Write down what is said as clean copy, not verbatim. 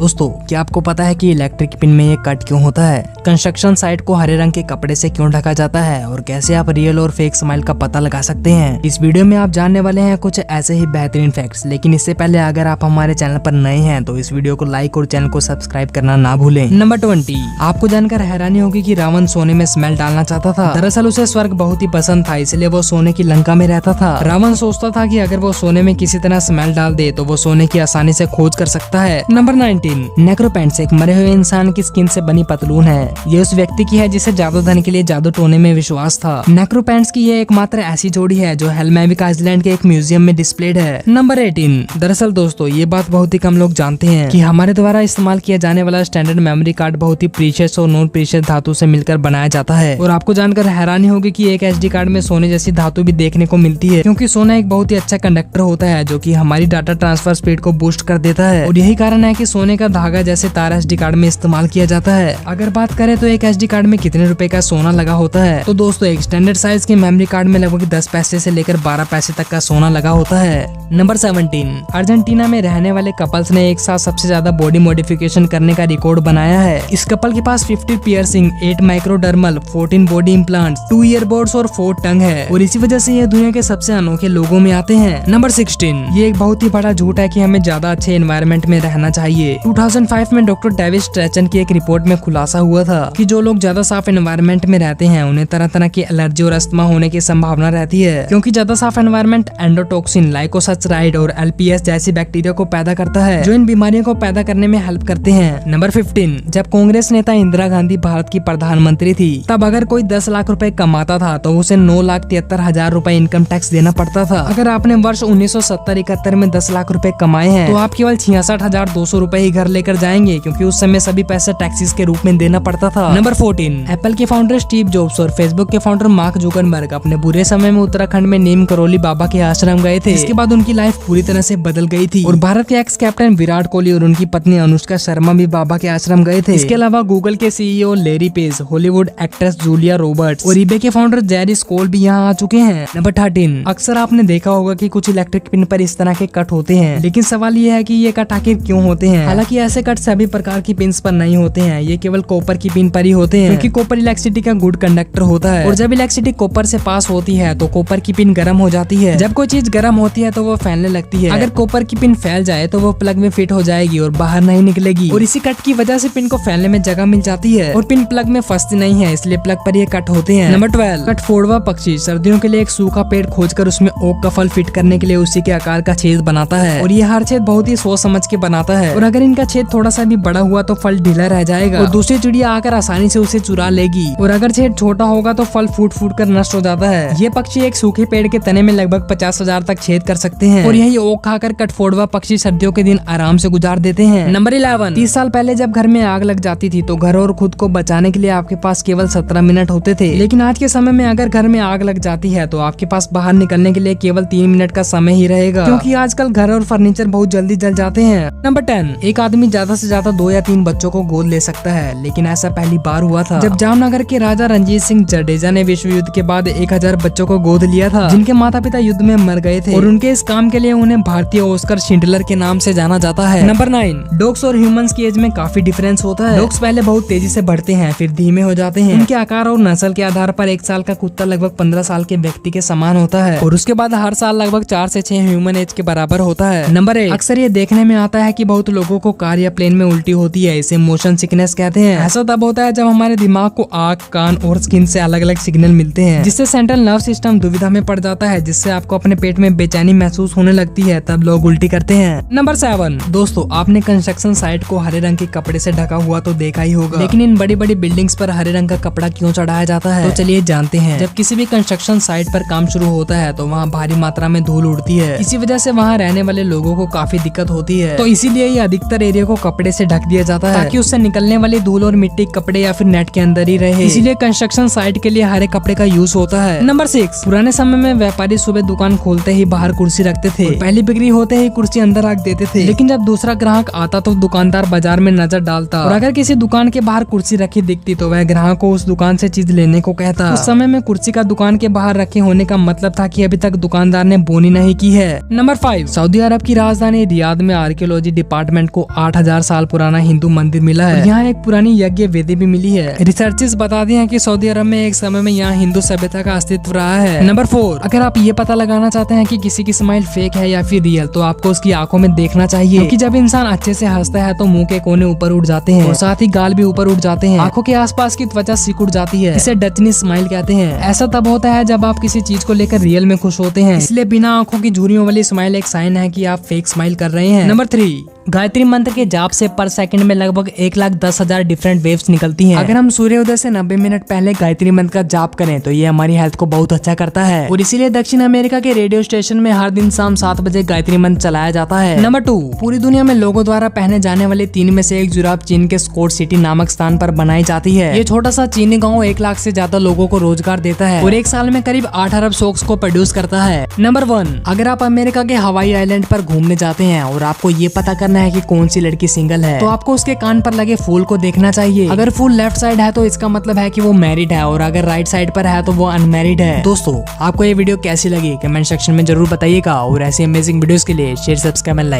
दोस्तों, क्या आपको पता है कि इलेक्ट्रिक पिन में ये कट क्यों होता है? कंस्ट्रक्शन साइट को हरे रंग के कपड़े से क्यों ढका जाता है और कैसे आप रियल और फेक स्माइल का पता लगा सकते हैं? इस वीडियो में आप जानने वाले हैं कुछ ऐसे ही बेहतरीन फैक्ट्स। लेकिन इससे पहले अगर आप हमारे चैनल पर नए हैं तो इस वीडियो को लाइक और चैनल को सब्सक्राइब करना ना भूलें। नंबर 20, आपको जानकर हैरानी होगी कि रावण सोने में स्मेल डालना चाहता था। दरअसल उसे स्वर्ग बहुत ही पसंद था, इसलिए वो सोने की लंका में रहता था। रावण सोचता था कि अगर वो सोने में किसी तरह स्मेल डाल दे तो वो सोने की आसानी से खोज कर सकता है। नंबर 19, नेक्रोपेंट्स एक मरे हुए इंसान की स्किन से बनी पतलून है। ये उस व्यक्ति की है जिसे जादू धन के लिए जादू टोने में विश्वास था। नेक्रोपेंट्स की ये एकमात्र ऐसी जोड़ी है जो हेलमेविक आइसलैंड के एक म्यूजियम में डिस्प्लेड है। नंबर 18, दरअसल दोस्तों ये बात बहुत ही कम लोग जानते हैं कि हमारे द्वारा इस्तेमाल किया जाने वाला स्टैंडर्ड मेमोरी कार्ड बहुत ही प्रीशियस और नॉन प्रीशियस धातु से मिलकर बनाया जाता है। और आपको जानकर हैरानी होगी कि एक एसडी कार्ड में सोने जैसी धातु भी देखने को मिलती है, क्योंकि सोना एक बहुत ही अच्छा कंडक्टर होता है जो कि हमारी डाटा ट्रांसफर स्पीड को बूस्ट कर देता है। और यही कारण है कि सोने का धागा जैसे तार एसडी कार्ड में इस्तेमाल किया जाता है। अगर बात करें तो एक एसडी कार्ड में कितने रुपए का सोना लगा होता है, तो दोस्तों एक स्टैंडर्ड साइज के मेमोरी कार्ड में लगभग 10 पैसे से लेकर 12 पैसे तक का सोना लगा होता है। नंबर 17, अर्जेंटीना में रहने वाले कपल्स ने एक साथ सबसे ज्यादा बॉडी मॉडिफिकेशन करने का रिकॉर्ड बनाया है। इस कपल के पास 50 पियर्सिंग, 8 माइक्रोडर्मल, 14 बॉडी इम्प्लांट्स, 2 ईयरबड्स और 4 टंग है। और इसी वजह से ये दुनिया के सबसे अनोखे लोगों में आते हैं। नंबर 16, ये एक बहुत ही बड़ा झूठ है कि हमें ज्यादा अच्छे एनवायरनमेंट में रहना चाहिए। 2005 में डॉक्टर डेविड स्ट्रैचन की एक रिपोर्ट में खुलासा हुआ था कि जो लोग ज्यादा साफ एनवायरनमेंट में रहते हैं उन्हें तरह तरह की एलर्जी और अस्थमा होने की संभावना रहती है, क्योंकि ज्यादा साफ एनवायरनमेंट एंडोटॉक्सिन, लाइकोसैचराइड और एलपीएस जैसी बैक्टीरिया को पैदा करता है जो इन बीमारियों को पैदा करने में हेल्प करते हैं। नंबर 15, जब कांग्रेस नेता इंदिरा गांधी भारत की प्रधानमंत्री थी तब अगर कोई 10 लाख रुपए कमाता था तो उसे 9,73,000 रुपए इनकम टैक्स देना पड़ता था। अगर आपने वर्ष 1970-71 में 10 लाख रुपए कमाए हैं तो आप केवल 66,200 रुपए ही घर लेकर जाएंगे, क्योंकि उस समय सभी पैसे टैक्सेस के रूप में देना पड़ता था। नंबर 14, एप्पल के फाउंडर स्टीव जॉब्स और फेसबुक के फाउंडर मार्क जुकरबर्ग अपने बुरे समय में उत्तराखंड में नीम करोली बाबा के आश्रम गए थे। इसके बाद उनकी लाइफ पूरी तरह से बदल गई थी। और भारत के एक्स कैप्टन विराट कोहली और उनकी पत्नी अनुष्का शर्मा भी बाबा के आश्रम गए थे। इसके अलावा गूगल के CEO Larry page, Hollywood actress Julia Roberts और ईबे के फाउंडर जेरी स्कोल भी यहाँ आ चुके हैं। नंबर 13, अक्सर आपने देखा होगा कि कुछ इलेक्ट्रिक पिन पर इस तरह के कट होते हैं, लेकिन सवाल ये है कि ये कट आखिर क्यों होते हैं? हालांकि ऐसे कट सभी प्रकार की पिन पर नहीं होते हैं, ये केवल कॉपर की पिन पर ही होते हैं, क्योंकि कॉपर इलेक्ट्रिसिटी का गुड कंडक्टर होता है। और जब इलेक्ट्रिसिटी कॉपर से पास होती है तो कॉपर की पिन गर्म हो जाती है। जब कोई चीज गर्म होती है तो वो फैलने लगती है। अगर कॉपर की पिन फैल जाए तो वो प्लग में फिट हो जाएगी और बाहर नहीं निकलेगी। और इसी कट की वजह से पिन को फैलने में जगह मिल जाती है और पिन प्लग में फंसती नहीं है, इसलिए प्लग पर ये कट होते हैं। नंबर 12, कठफोड़वा पक्षी सर्दियों के लिए एक सूखा पेड़ खोजकर उसमें ओक का फल फिट करने के लिए उसी के आकार का छेद बनाता है। और ये हर छेद बहुत ही सोच समझ के बनाता है, और अगर इनका छेद थोड़ा सा भी बड़ा हुआ तो फल ढीला रह जाएगा और दूसरी चिड़िया आकर आसानी से उसे चुरा लेगी। और अगर छेद छोटा होगा तो फल फूट फूट कर नष्ट हो जाता है। ये पक्षी एक सूखे पेड़ के तने में लगभग 50,000 तक छेद कर सकते हैं। और यही ओक खाकर कठफोड़वा पक्षी सर्दियों के दिन आराम से गुजार देते हैं। नंबर 11, 30 साल पहले जब घर में आग लग जाती थी तो घर और खुद को बचाने के लिए आपके पास केवल 17 मिनट होते थे। लेकिन आज के समय में अगर घर में आग लग जाती है तो आपके पास बाहर निकलने के लिए केवल 3 मिनट का समय ही रहेगा, क्योंकि आजकल घर और फर्नीचर बहुत जल्दी जल जाते हैं। नंबर 10, एक आदमी ज्यादा से ज्यादा 2 या 3 बच्चों को गोद ले सकता है, लेकिन ऐसा पहली बार हुआ था जब जामनगर के राजा रंजीत सिंह जडेजा ने विश्व युद्ध के बाद 1000 बच्चों को गोद लिया था, जिनके माता पिता युद्ध में मर गए थे। और उनके इस काम के लिए उन्हें भारतीय ऑस्कर शिंडलर के नाम से जाना जाता है। नंबर 9, डॉग्स और ह्यूमंस की एज में काफी डिफरेंस होता है। डॉग्स पहले बहुत तेजी से बढ़ते हैं, फिर धीमे हो जाते हैं। उनके आकार और नस्ल के आधार पर 1 साल का कुत्ता लगभग 15 साल के व्यक्ति के समान होता है, और उसके बाद हर साल लगभग 4 से 6 ह्यूमन एज के बराबर होता है। नंबर 8, अक्सर ये देखने में आता है कि बहुत लोगों को कार या प्लेन में उल्टी होती है, इसे मोशन सिकनेस कहते हैं। ऐसा तब होता है जब हमारे दिमाग को आँख, कान और स्किन से अलग अलग सिग्नल मिलते हैं, जिससे सेंट्रल नर्व सिस्टम दुविधा में पड़ जाता है, जिससे आपको अपने पेट में बेचैनी महसूस होने लगती है, तब लोग उल्टी करते हैं। नंबर 7, दोस्तों आपने कंस्ट्रक्शन साइट को हरे रंग के कपड़े से ढका हुआ तो देखा ही होगा, लेकिन इन बड़ी बड़ी बिल्डिंग्स पर हरे रंग का कपड़ा क्यों चढ़ाया जाता है? तो चलिए जानते हैं। जब किसी भी कंस्ट्रक्शन साइट पर काम शुरू होता है तो वहाँ भारी मात्रा में धूल उड़ती है, इसी वजह से वहाँ रहने वाले लोगों को काफी दिक्कत होती है। तो इसीलिए ये अधिकतर एरिया को कपड़े से ढक दिया जाता है, ताकि उससे निकलने वाली धूल और मिट्टी कपड़े या फिर नेट के अंदर ही रहे। इसीलिए कंस्ट्रक्शन साइट के लिए हरे कपड़े का यूज होता है। नंबर 6, पुराने समय में व्यापारी सुबह दुकान खोलते ही बाहर कुर्सी रखते थे, पहली बिक्री होते ही कुर्सी अंदर रख देते थे। लेकिन जब दूसरा ग्राहक आता तो दुकानदार बाजार में नजर डालता, और अगर किसी दुकान के बाहर कुर्सी रखी दिखती तो वह ग्राहक को उस दुकान से चीज लेने को कहता। उस समय में कुर्सी का दुकान के बाहर रखे होने का मतलब था कि अभी तक दुकानदार ने बोनी नहीं की है। नंबर 5, सऊदी अरब की राजधानी रियाद में आर्कियोलॉजी डिपार्टमेंट को 8000 साल पुराना हिंदू मंदिर मिला है। यहाँ एक पुरानी यज्ञ वेदी भी मिली है। रिसर्चर्स बताते हैं कि सऊदी अरब में एक समय में यहाँ हिंदू सभ्यता का अस्तित्व रहा है। नंबर 4, अगर आप ये पता लगाना चाहते हैं कि किसी की स्माइल फेक है या फिर रियल, तो आपको उसकी आंखों में देखना चाहिए, क्योंकि जब इंसान अच्छे से हंसता है तो मुंह के कोने ऊपर उठ जाते हैं और साथ ही गाल भी ऊपर उठ जाते हैं। आंखों के आसपास की त्वचा सिकुड़ जाती है। इसे डचनी स्माइल कहते हैं। ऐसा तब होता है जब आप किसी चीज को लेकर रियल में खुश होते हैं। इसलिए बिना आंखों की झुर्रियों वाली स्माइल एक साइन है कि आप फेक स्माइल कर रहे हैं। नंबर 3, गायत्री मंत्र के जाप से पर सेकंड में लगभग 1,10,000 डिफरेंट वेव्स निकलती हैं। अगर हम सूर्योदय से 90 मिनट पहले गायत्री मंत्र का जाप करें तो ये हमारी हेल्थ को बहुत अच्छा करता है और इसीलिए दक्षिण अमेरिका के रेडियो स्टेशन में हर दिन शाम 7 बजे गायत्री मंत्र चलाया जाता है। नंबर 2, पूरी दुनिया में लोगों द्वारा पहने जाने वाले 3 में से एक जुराब चीन के स्कोट सिटी नामक स्थान पर बनाई जाती है। ये छोटा सा चीनी गाँव 1 लाख से ज्यादा लोगों को रोजगार देता है और एक साल में करीब 8 अरब सॉक्स को प्रोड्यूस करता है। नंबर 1, अगर आप अमेरिका के हवाई आइलैंड पर घूमने जाते हैं और आपको ये पता करना है कि कौन सी लड़की सिंगल है, तो आपको उसके कान पर लगे फूल को देखना चाहिए। अगर फूल लेफ्ट साइड है तो इसका मतलब है कि वो मैरिड है और अगर राइट साइड पर है तो वो अनमैरिड है। दोस्तों, आपको ये वीडियो कैसी लगी कमेंट सेक्शन में जरूर बताइएगा और ऐसी अमेजिंग वीडियोस के लिए शेयर, सब्सक्राइब एंड लाइक।